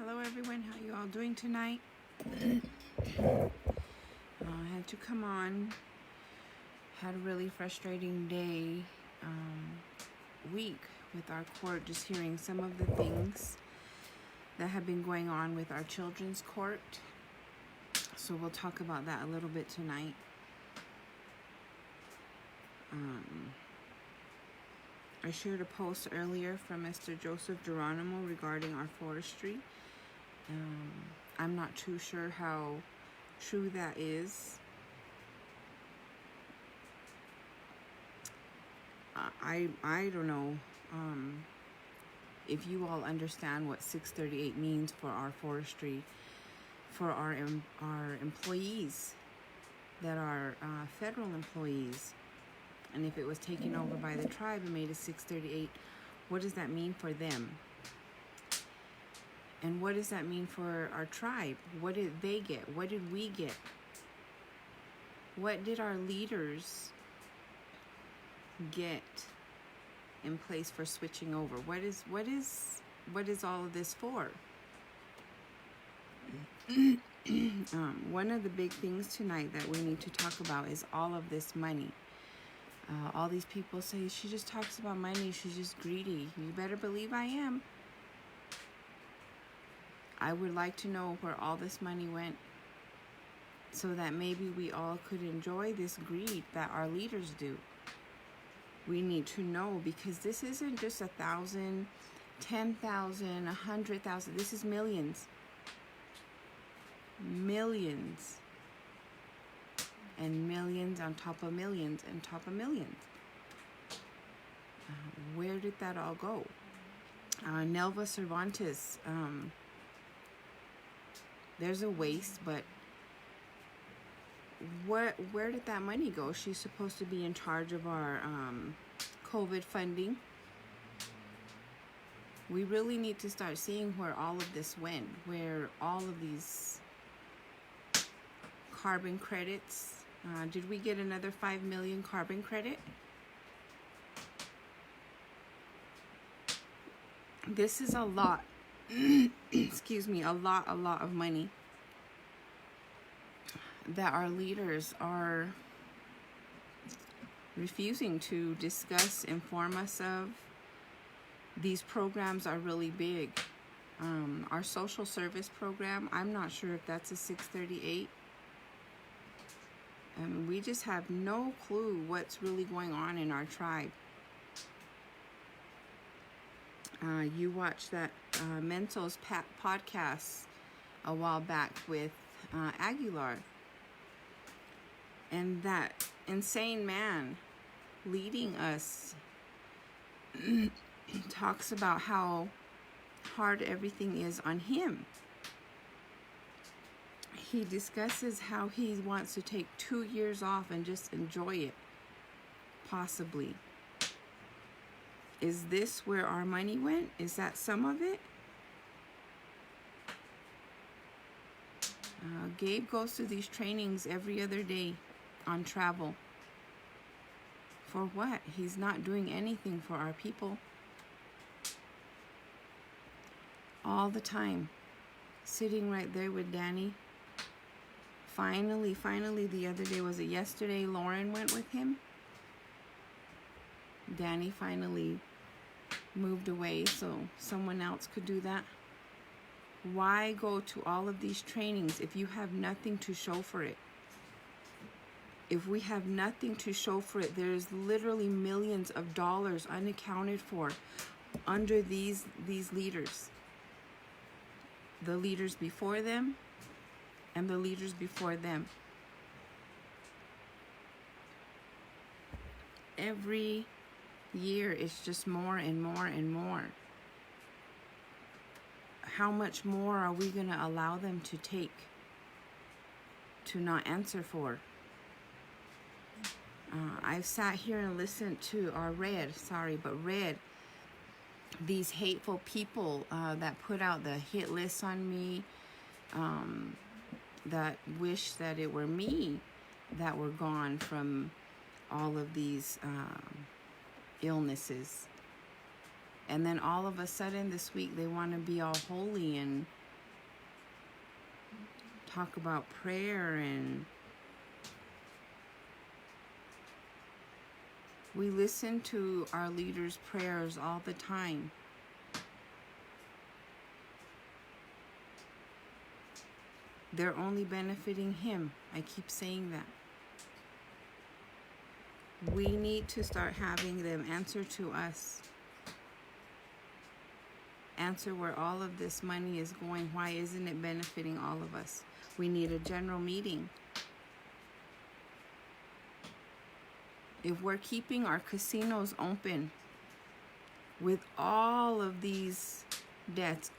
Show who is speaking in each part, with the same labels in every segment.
Speaker 1: Hello everyone, how you all doing tonight? I had to come on. Had a really frustrating day, week with our court, just hearing some of the things that have been going on with our children's court. So we'll talk about that a little bit tonight. I shared a post earlier from Mr. Joseph Geronimo regarding our forestry. I'm not too sure how true that is. I don't know if you all understand what 638 means for our forestry, for our employees that are federal employees. And if it was taken over by the tribe and made a 638, what does that mean for them? And what does that mean for our tribe? What did they get? What did we get? What did our leaders get in place for switching over? What is all of this for? One of the big things tonight that we need to talk about is all of this money. All these people say, she just talks about money, she's just greedy. You better believe I am. I would like to know where all this money went so that maybe we all could enjoy this greed that our leaders do. We need to know, because this isn't just 1,000, 10,000, 100,000. This is millions. Millions. And millions on top of millions and top of millions. Where did that all go? Nelva Cervantes, there's a waste, but where did that money go? She's supposed to be in charge of our COVID funding. We really need to start seeing where all of this went, where all of these carbon credits. Did we get another 5 million carbon credit? This is a lot. Excuse me, a lot of money that our leaders are refusing to discuss, inform us of. These programs are really big. Our social service program, I'm not sure if that's a 638. We just have no clue what's really going on in our tribe. You watched that Mentos podcast a while back with Aguilar. And that insane man leading us talks about how hard everything is on him. He discusses how he wants to take 2 years off and just enjoy it, possibly. Is this where our money went? Is that some of it? Gabe goes to these trainings every other day on travel. For what? He's not doing anything for our people. All the time. Sitting right there with Danny. Finally, the other day, was it yesterday, Lauren went with him? Danny finally moved away so someone else could do that. Why go to all of these trainings if you have nothing to show for it? If we have nothing to show for it, there's literally millions of dollars unaccounted for under these leaders. The leaders before them and the leaders before them. Every year it's just more and more and more. How much more are we going to allow them to take, to not answer for? I've sat here and listened to, read these hateful people that put out the hit list on me, that wish that it were me that were gone from all of these illnesses. And then all of a sudden this week they want to be all holy and talk about prayer, and we listen to our leaders' prayers all the time. They're only benefiting him. I keep saying that. We need to start having them answer to us. Answer where all of this money is going. Why isn't it benefiting all of us? We need a general meeting. If we're keeping our casinos open with all of these debts,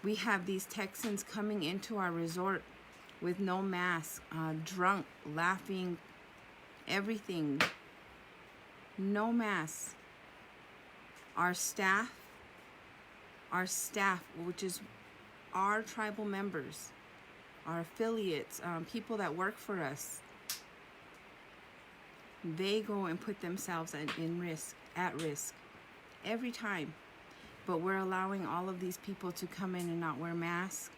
Speaker 1: we have these Texans coming into our resort with no mask, drunk, laughing, everything, no mask. Our staff, which is our tribal members, our affiliates, people that work for us, they go and put themselves at risk every time. But we're allowing all of these people to come in and not wear masks.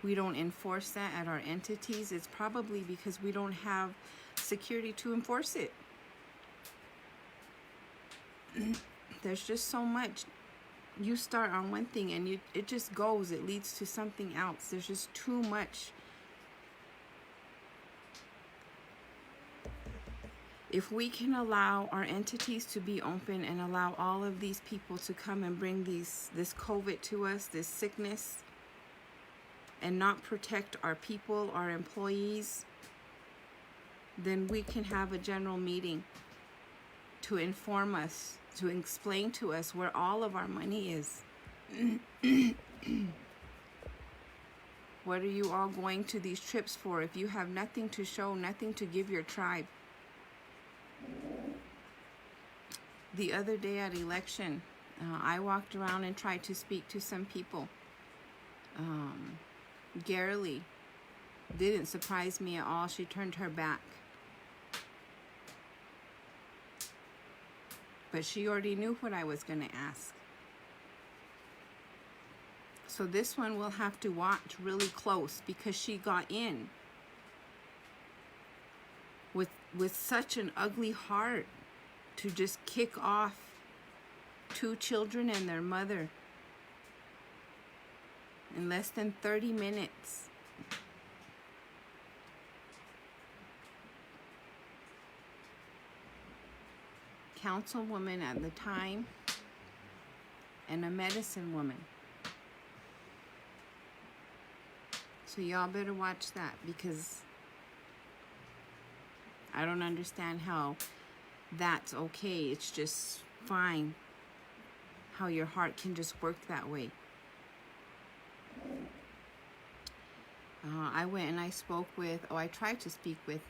Speaker 1: We don't enforce that at our entities. It's probably because we don't have security to enforce it. There's just so much. You start on one thing and it just goes. It leads to something else. There's just too much. If we can allow our entities to be open and allow all of these people to come and bring this COVID to us, this sickness, and not protect our people, our employees, then we can have a general meeting to inform us, to explain to us where all of our money is. What are you all going to these trips for if you have nothing to show, nothing to give your tribe? The other day at election, I walked around and tried to speak to some people. Garely didn't surprise me at all. She turned her back. But she already knew what I was going to ask. So this one we'll have to watch really close, because she got in with such an ugly heart to just kick off 2 children and their mother in less than 30 minutes. Councilwoman at the time and a medicine woman. So y'all better watch that, because I don't understand how that's okay. It's just fine how your heart can just work that way. I went and I spoke with, I tried to speak with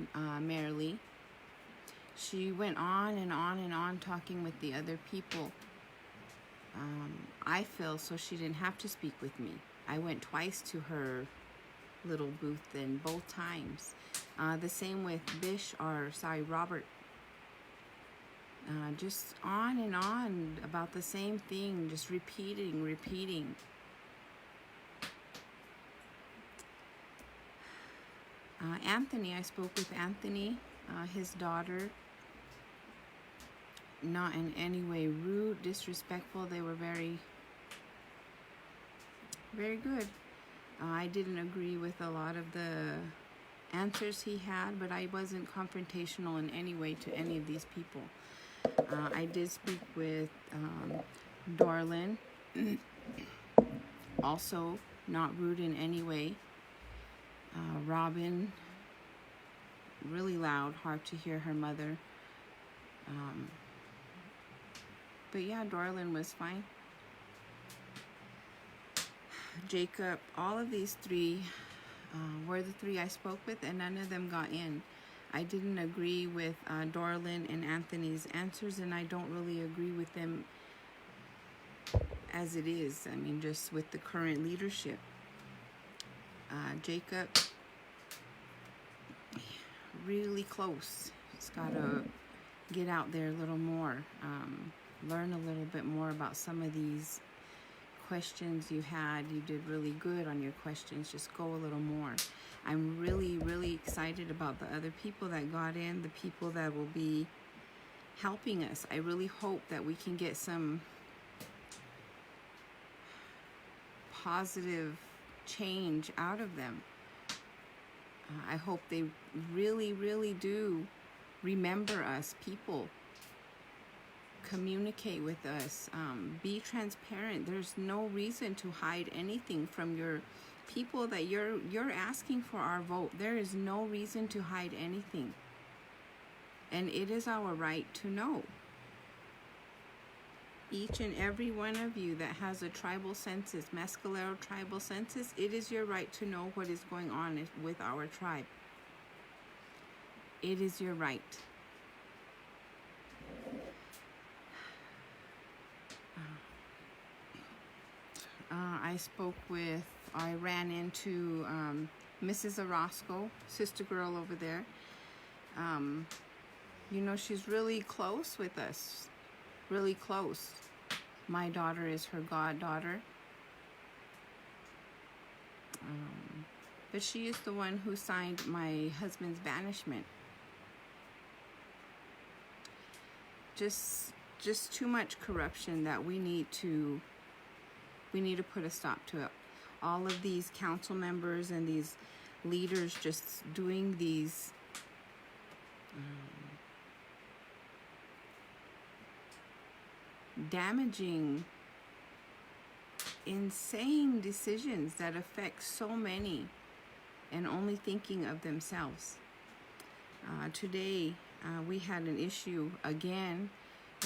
Speaker 1: Mary Lee. She went on and on and on talking with the other people. I feel so she didn't have to speak with me. I went twice to her little booth, and both times. The same with Robert. Just on and on about the same thing, just repeating. Anthony, I spoke with Anthony, his daughter. Not in any way rude, disrespectful. They were very, very good. I didn't agree with a lot of the answers he had, but I wasn't confrontational in any way to any of these people. I did speak with Darlin, also not rude in any way. Robin, really loud, hard to hear her mother. But yeah, Darlin was fine. Jacob, all of these 3 were the 3 I spoke with, and none of them got in. I didn't agree with Darlin and Anthony's answers, and I don't really agree with them as it is. I mean, just with the current leadership. Jacob, really close. He's got to get out there a little more, learn a little bit more about some of these questions you had. You did really good on your questions. Just go a little more. I'm really, really excited about the other people that got in, the people that will be helping us. I really hope that we can get some positive change out of them. I hope they really, really do remember us, people. Communicate with us. Be transparent. There's no reason to hide anything from your people that you're asking for our vote. There is no reason to hide anything. And it is our right to know. Each and every one of you that has a tribal census, Mescalero tribal census, it is your right to know what is going on with our tribe. It is your right. I ran into Mrs. Orozco, sister girl over there. You know, she's really close with us. Really close. My daughter is her goddaughter. But she is the one who signed my husband's banishment. Just too much corruption that we need to put a stop to it. All of these council members and these leaders just doing these damaging, insane decisions that affect so many and only thinking of themselves. Today, we had an issue again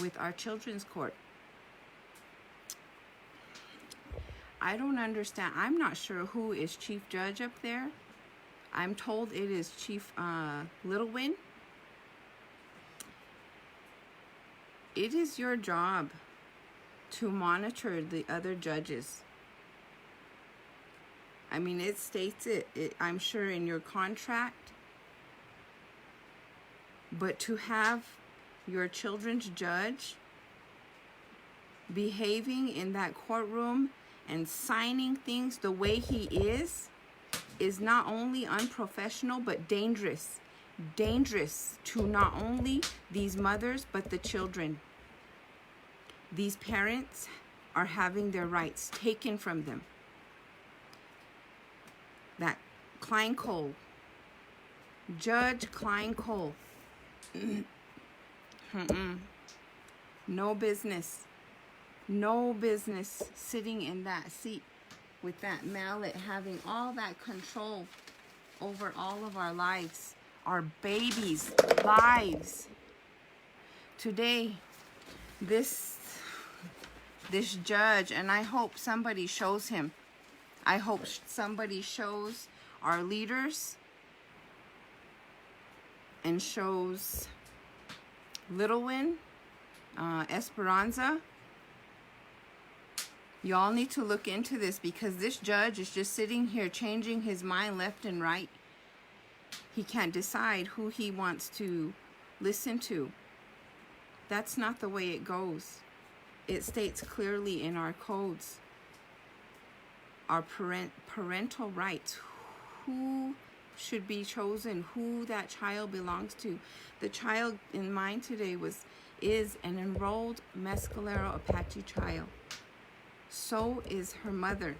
Speaker 1: with our children's court. I don't understand. I'm not sure who is chief judge up there. I'm told it is Chief Littlewin. It is your job to monitor the other judges. I mean, it states it, I'm sure, in your contract. But to have your children's judge behaving in that courtroom and signing things the way he is not only unprofessional but dangerous. Dangerous to not only these mothers but the children. These parents are having their rights taken from them. That Kleinkohl, Judge Kleinkohl, no business sitting in that seat with that mallet, having all that control over all of our lives, our babies' lives. Today, this judge, and I hope somebody shows him. I hope somebody shows our leaders and shows Littlewin, Esperanza. Y'all need to look into this, because this judge is just sitting here changing his mind left and right. He can't decide who he wants to listen to. That's not the way it goes. It states clearly in our codes, our parental rights, who should be chosen, who that child belongs to. The child in mind today is an enrolled Mescalero Apache child. So is her mother.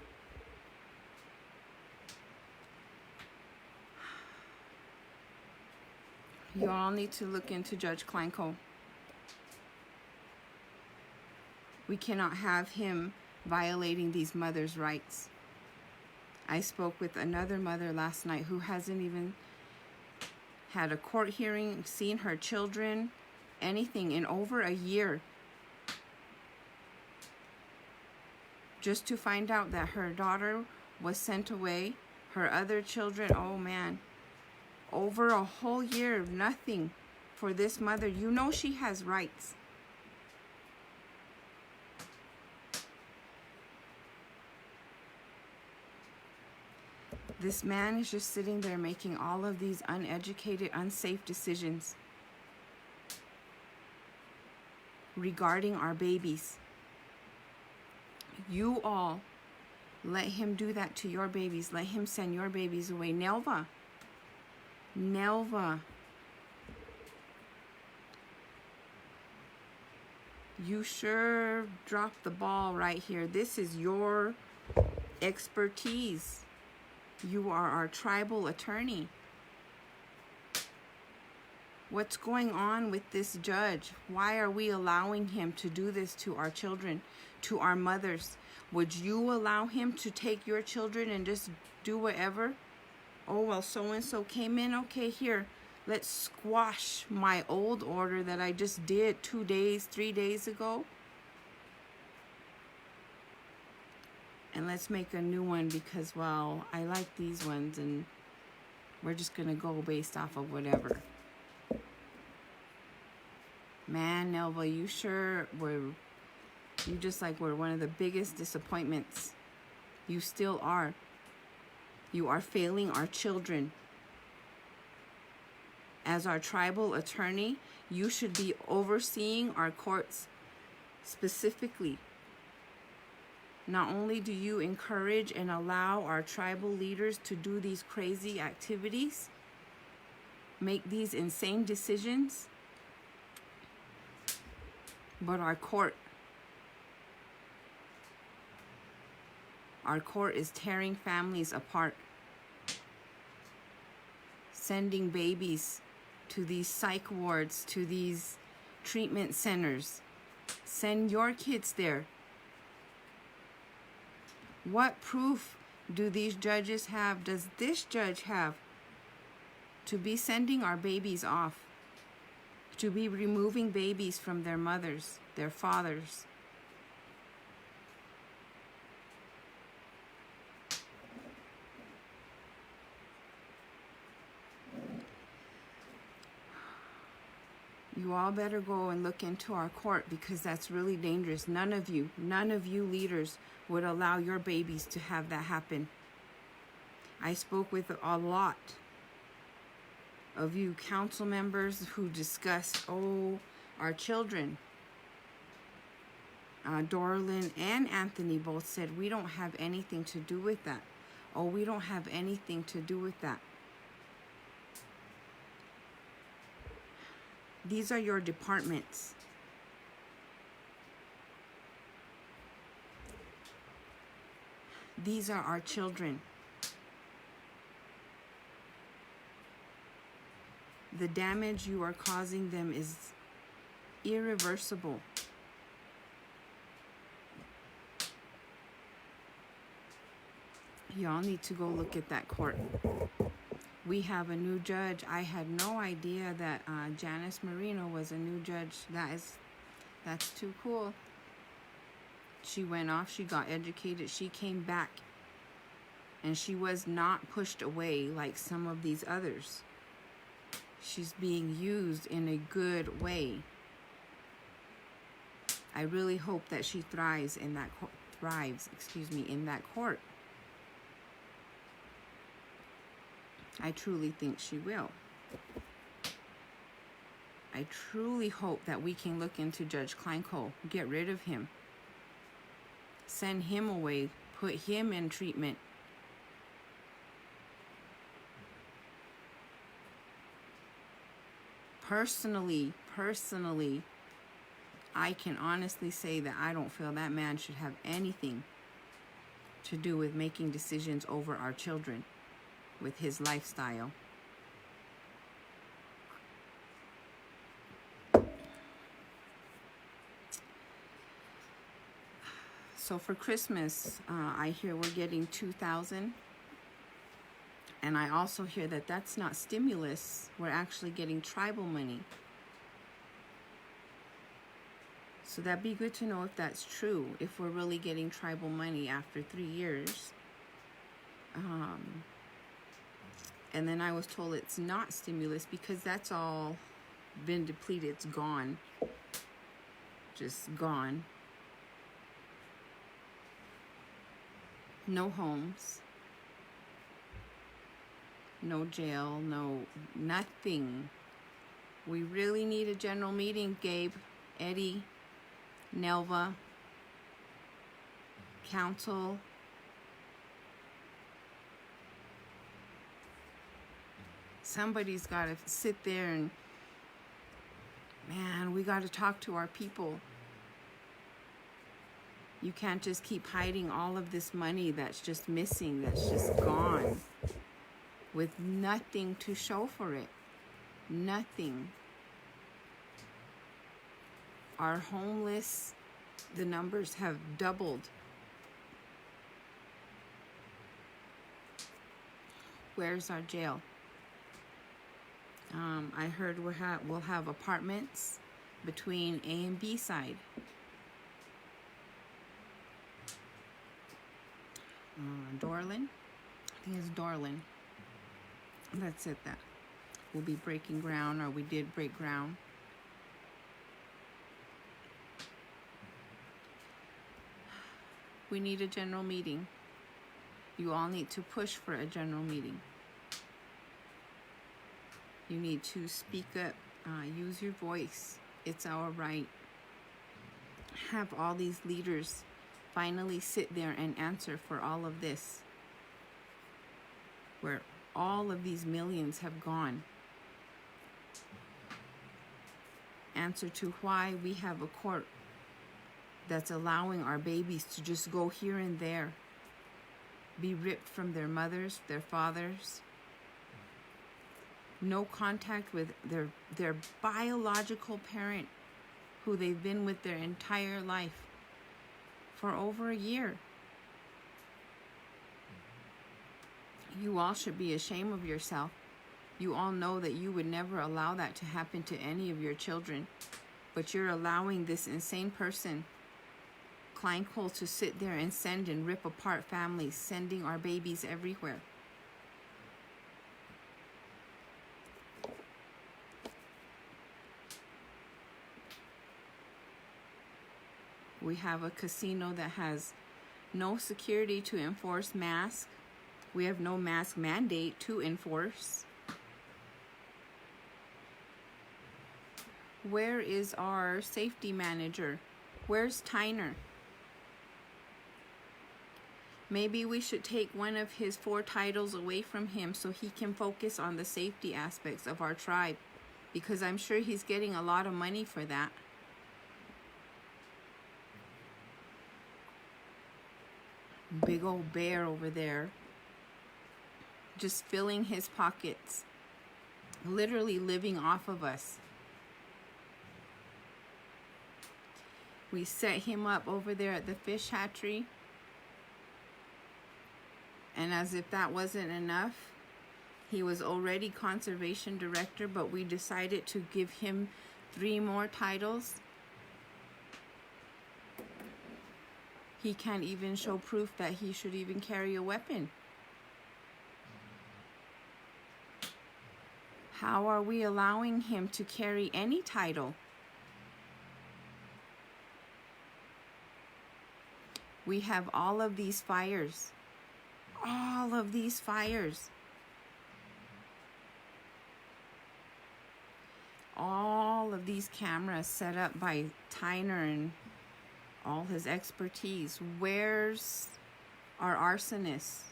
Speaker 1: You all need to look into Judge Kleinkohl. We cannot have him violating these mothers' rights. I spoke with another mother last night who hasn't even had a court hearing, seen her children, anything in over a year. Just to find out that her daughter was sent away, her other children, oh man, over a whole year of nothing for this mother. You know she has rights. This man is just sitting there making all of these uneducated, unsafe decisions regarding our babies. You all let him do that to your babies. Let him send your babies away. Nelva, you sure dropped the ball right here. This is your expertise. You are our tribal attorney. What's going on with this judge? Why are we allowing him to do this to our children, to our mothers? Would you allow him to take your children and just do whatever? Oh, well, so-and-so came in. Okay, here, let's squash my old order that I just did 2 days, 3 days ago. And let's make a new one because, well, I like these ones and we're just going to go based off of whatever. Man, Nelva, you sure were, you just like were one of the biggest disappointments. You still are. You are failing our children. As our tribal attorney, you should be overseeing our courts specifically. Not only do you encourage and allow our tribal leaders to do these crazy activities, make these insane decisions, but our court is tearing families apart, sending babies to these psych wards, to these treatment centers. Send your kids there. What proof do these judges have, does this judge have, to be sending our babies off? To be removing babies from their mothers, their fathers? You all better go and look into our court because that's really dangerous. None of you leaders would allow your babies to have that happen. I spoke with a lot of you council members who discussed, our children. Dorlin and Anthony both said, we don't have anything to do with that. Oh, we don't have anything to do with that. These are your departments. These are our children. The damage you are causing them is irreversible. Y'all need to go look at that court. We have a new judge. I had no idea that Janice Marino was a new judge. That's too cool. She went off, she got educated, she came back, and she was not pushed away like some of these others. She's being used in a good way. I really hope that she thrives in that in that court. I truly think she will. I truly hope that we can look into Judge Kleinko, get rid of him, send him away, put him in treatment. Personally, I can honestly say that I don't feel that man should have anything to do with making decisions over our children with his lifestyle. So for Christmas, I hear we're getting $2,000. And I also hear that that's not stimulus. We're actually getting tribal money. So that'd be good to know if that's true, if we're really getting tribal money after 3 years. And then I was told it's not stimulus because that's all been depleted. It's gone. Just gone. No homes. No jail, nothing. We really need a general meeting, Gabe, Eddie, Nelva. counsel. Somebody's got to sit there and, man, we got to talk to our people. You can't just keep hiding all of this money that's just missing, that's just gone, with nothing to show for it. Nothing. Our homeless, the numbers have doubled. Where's our jail? I heard we'll have apartments between A and B side. Dorland, I think it's Dorland. That's it. That we'll be breaking ground, or we did break ground. We need a general meeting. You all need to push for a general meeting. You need to speak up, use your voice. It's our right. Have all these leaders finally sit there and answer for all of this, where all of these millions have gone. Answer to why we have a court that's allowing our babies to just go here and there, be ripped from their mothers, their fathers, no contact with their biological parent who they've been with their entire life for over a year. You all should be ashamed of yourself. You all know that you would never allow that to happen to any of your children, but you're allowing this insane person, Kleinkohl, to sit there and send and rip apart families, sending our babies everywhere. We have a casino that has no security to enforce masks. We have no mask mandate to enforce. Where is our safety manager? Where's Tyner? Maybe we should take one of his 4 titles away from him so he can focus on the safety aspects of our tribe, because I'm sure he's getting a lot of money for that. Big old bear over there, just filling his pockets, literally living off of us. We set him up over there at the fish hatchery, and as if that wasn't enough, he was already conservation director, but we decided to give him 3 more titles. He can't even show proof that he should even carry a weapon. How are we allowing him to carry any title? We have all of these fires. All of these fires. All of these cameras set up by Tyner and all his expertise. Where's our arsonist?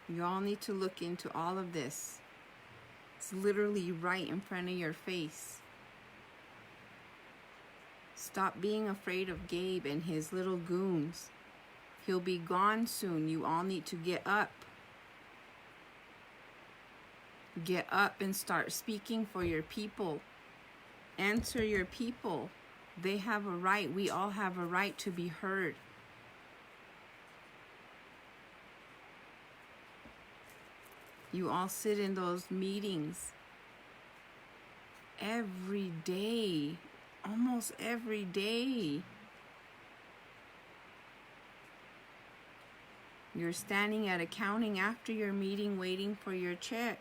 Speaker 1: You all need to look into all of this. It's literally right in front of your face. Stop being afraid of Gabe and his little goons. He'll be gone soon. You all need to get up. Get up and start speaking for your people. Answer your people. They have a right. We all have a right to be heard. You all sit in those meetings every day, almost every day. You're standing at accounting after your meeting waiting for your check.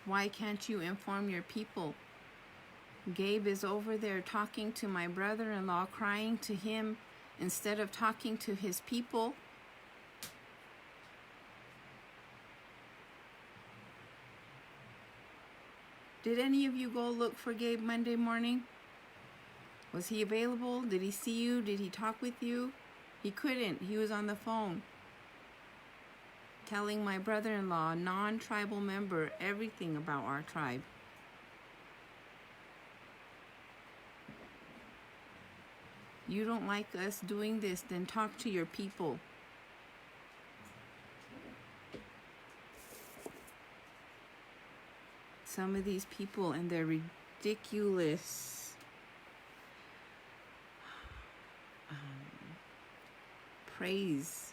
Speaker 1: Why can't you inform your people? Gabe is over there talking to my brother-in-law, crying to him instead of talking to his people. Did any of you go look for Gabe Monday morning? Was he available? Did he see you? Did he talk with you? He couldn't. He was on the phone telling my brother-in-law, non-tribal member, everything about our tribe. You don't like us doing this, then talk to your people. Some of these people and their ridiculous praise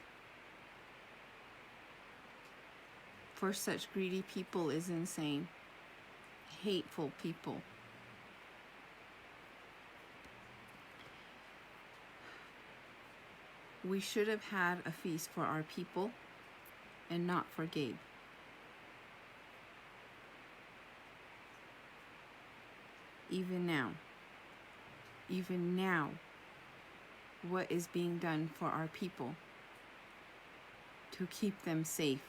Speaker 1: for such greedy people is insane. Hateful people. We should have had a feast for our people and not for Gabe. Even now, what is being done for our people to keep them safe?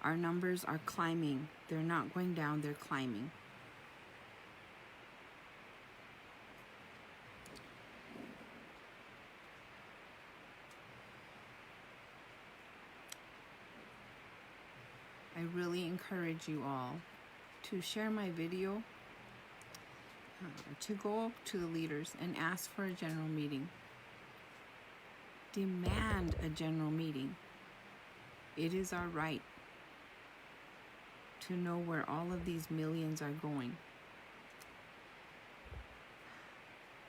Speaker 1: Our numbers are climbing. They're not going down, they're climbing. I really encourage you all to share my video, to go up to the leaders and ask for a general meeting. Demand a general meeting. It is our right to know where all of these millions are going.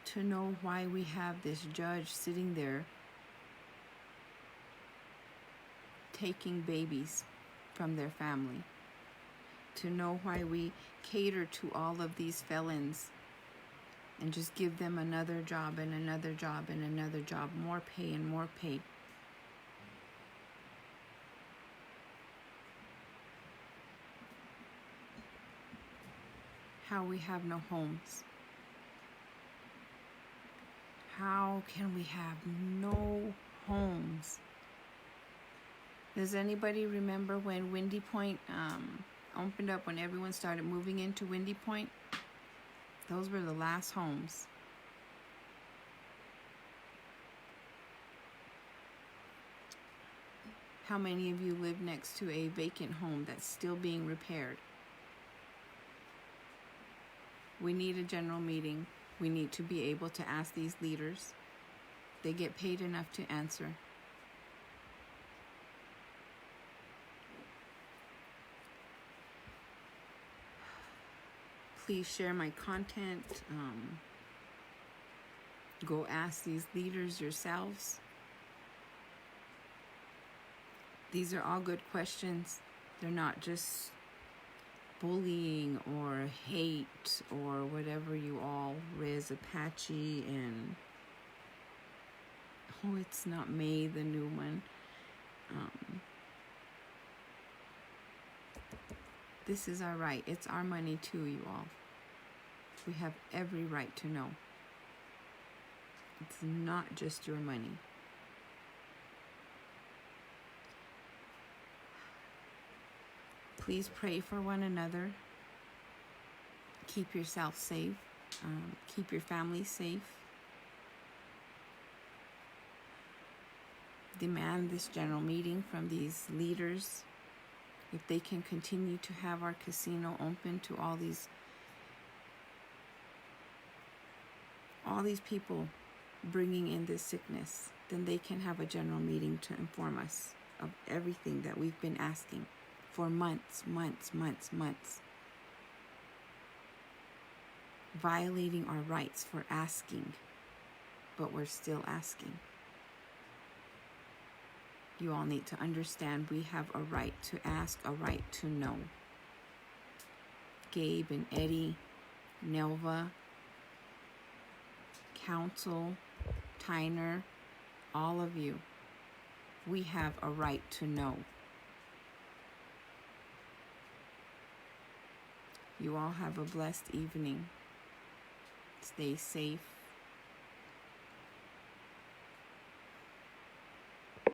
Speaker 1: To know why we have this judge sitting there taking babies from their family. To know why we cater to all of these felons and just give them another job and another job and another job, more pay and more pay. How we have no homes. How can we have no homes? Does anybody remember when Windy Point opened up, when everyone started moving into Windy Point? Those were the last homes. How many of you live next to a vacant home that's still being repaired? We need a general meeting. We need to be able to ask these leaders. They get paid enough to answer. Please share my content. Go ask these leaders yourselves. These are all good questions. They're not just bullying or hate or whatever you all Riz Apache and oh, it's not May, the new one. This is our right. It's our money too, you all. We have every right to know. It's not just your money. Please pray for one another. Keep yourself safe. Keep your family safe. Demand this general meeting from these leaders. If they can continue to have our casino open to all these people bringing in this sickness, then they can have a general meeting to inform us of everything that we've been asking for months. Violating our rights for asking, but we're still asking. You all need to understand we have a right to ask, a right to know. Gabe and Eddie, Nelva, Council, Tyner, all of you, we have a right to know. You all have a blessed evening. Stay safe.